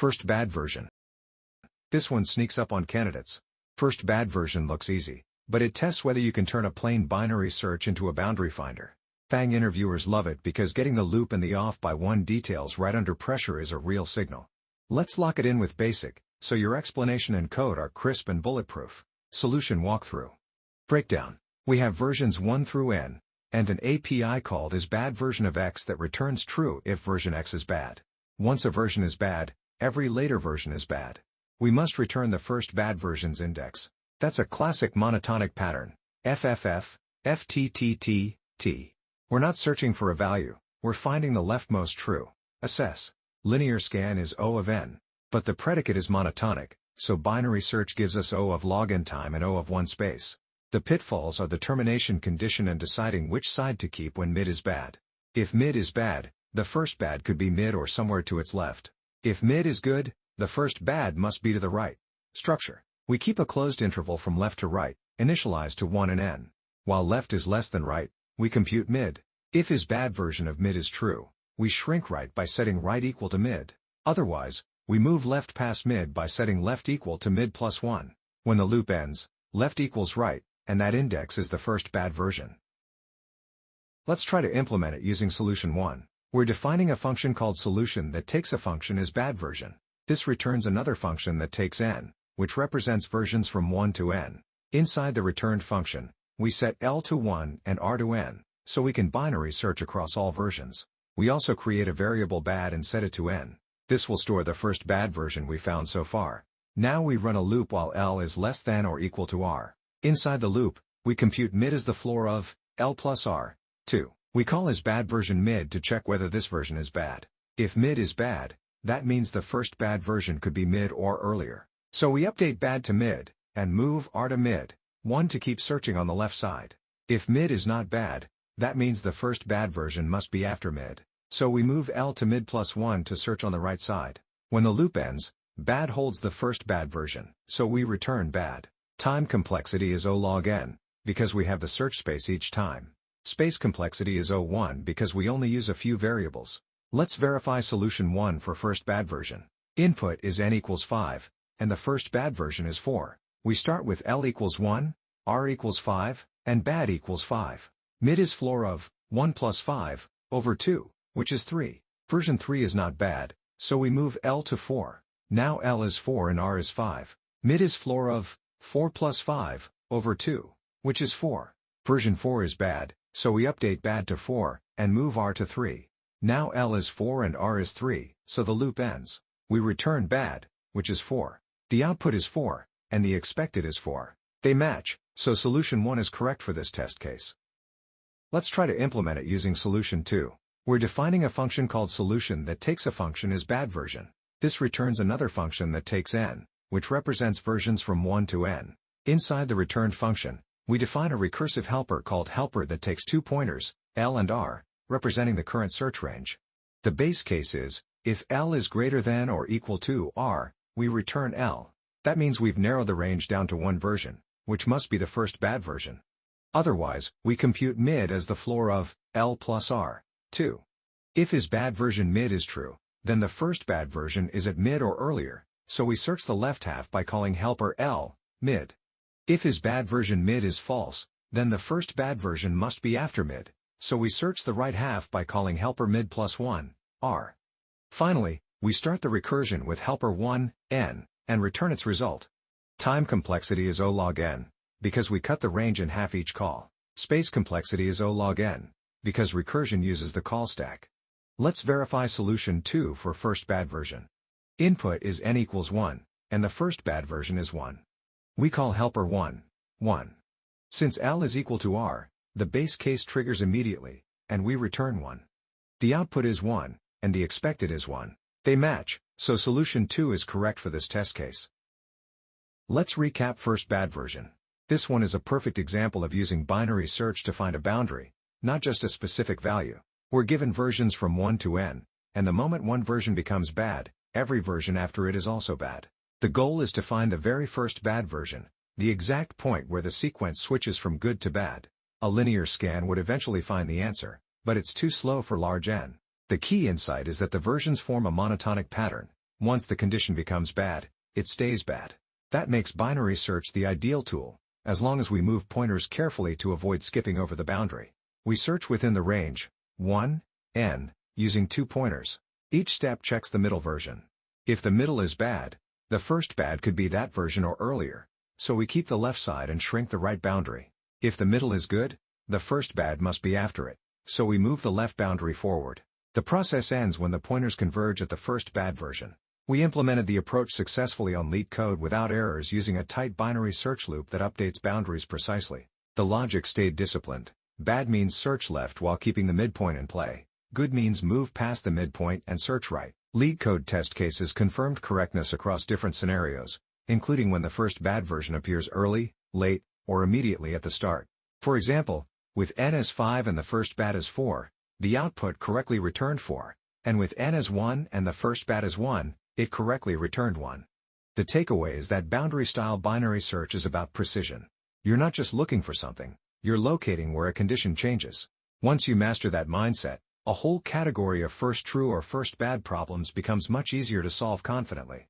First bad version. This one sneaks up on candidates. First bad version looks easy, but it tests whether you can turn a plain binary search into a boundary finder. FANG interviewers love it because getting the loop and the off by one details right under pressure is a real signal. Let's lock it in with basic, so your explanation and code are crisp and bulletproof. Solution walkthrough. Breakdown. We have versions 1 through n, and an API called isBadVersion of X that returns true if version X is bad. Once a version is bad, every later version is bad. We must return the first bad version's index. That's a classic monotonic pattern. FFF, FTTT, T. We're not searching for a value, we're finding the leftmost true. Assess. Linear scan is O of n. But the predicate is monotonic, so binary search gives us O of log n time and O of 1 space. The pitfalls are the termination condition and deciding which side to keep when mid is bad. If mid is bad, the first bad could be mid or somewhere to its left. If mid is good, the first bad must be to the right. Structure. We keep a closed interval from left to right, initialized to 1 and n. While left is less than right, we compute mid. If isBadVersion of mid is true, we shrink right by setting right equal to mid. Otherwise, we move left past mid by setting left equal to mid plus 1. When the loop ends, left equals right, and that index is the first bad version. Let's try to implement it using solution 1. We're defining a function called solution that takes a function isBadVersion. This returns another function that takes n, which represents versions from 1 to n. Inside the returned function, we set L to 1 and R to n, so we can binary search across all versions. We also create a variable bad and set it to n. This will store the first bad version we found so far. Now we run a loop while L is less than or equal to R. Inside the loop, we compute mid as the floor of L plus R. 2. We call isBadVersion mid to check whether this version is bad. If mid is bad, that means the first bad version could be mid or earlier. So we update bad to mid, and move R to mid, 1 to keep searching on the left side. If mid is not bad, that means the first bad version must be after mid. So we move L to mid plus 1 to search on the right side. When the loop ends, bad holds the first bad version, so we return bad. Time complexity is O log n, because we have the search space each time. Space complexity is O1 because we only use a few variables. Let's verify solution 1 for first bad version. Input is n equals 5, and the first bad version is 4. We start with L equals 1, R equals 5, and bad equals 5. Mid is floor of 1 plus 5 over 2, which is 3. Version 3 is not bad, so we move L to 4. Now L is 4 and R is 5. Mid is floor of 4 plus 5 over 2, which is 4. Version 4 is bad, so we update bad to 4, and move R to 3. Now L is 4 and R is 3, so the loop ends. We return bad, which is 4. The output is 4, and the expected is 4. They match, so solution 1 is correct for this test case. Let's try to implement it using solution 2. We're defining a function called solution that takes a function isBadVersion. This returns another function that takes n, which represents versions from 1 to n. Inside the returned function, we define a recursive helper called helper that takes 2 pointers, L and R, representing the current search range. The base case is, if L is greater than or equal to R, we return L. That means we've narrowed the range down to one version, which must be the first bad version. Otherwise, we compute mid as the floor of L plus R. 2. If isBadVersion mid is true, then the first bad version is at mid or earlier, so we search the left half by calling helper L, mid. If isBadVersion mid is false, then the first bad version must be after mid, so we search the right half by calling helper mid plus 1, R. Finally, we start the recursion with helper 1, n, and return its result. Time complexity is O log n, because we cut the range in half each call. Space complexity is O log n, because recursion uses the call stack. Let's verify solution 2 for first bad version. Input is n equals 1, and the first bad version is 1. We call helper 1, 1. Since L is equal to R, the base case triggers immediately, and we return 1. The output is 1, and the expected is 1. They match, so solution 2 is correct for this test case. Let's recap first bad version. This one is a perfect example of using binary search to find a boundary, not just a specific value. We're given versions from 1 to n, and the moment one version becomes bad, every version after it is also bad. The goal is to find the very first bad version, the exact point where the sequence switches from good to bad. A linear scan would eventually find the answer, but it's too slow for large n. The key insight is that the versions form a monotonic pattern. Once the condition becomes bad, it stays bad. That makes binary search the ideal tool, as long as we move pointers carefully to avoid skipping over the boundary. We search within the range 1, n, using 2 pointers. Each step checks the middle version. If the middle is bad, the first bad could be that version or earlier, so we keep the left side and shrink the right boundary. If the middle is good, the first bad must be after it, so we move the left boundary forward. The process ends when the pointers converge at the first bad version. We implemented the approach successfully on LeetCode without errors using a tight binary search loop that updates boundaries precisely. The logic stayed disciplined. Bad means search left while keeping the midpoint in play. Good means move past the midpoint and search right. LeetCode test cases confirmed correctness across different scenarios, including when the first bad version appears early, late, or immediately at the start. For example, with n as 5 and the first bad as 4, the output correctly returned 4, and with n as 1 and the first bad as 1, it correctly returned 1. The takeaway is that boundary-style binary search is about precision. You're not just looking for something, you're locating where a condition changes. Once you master that mindset, a whole category of first true or first bad problems becomes much easier to solve confidently.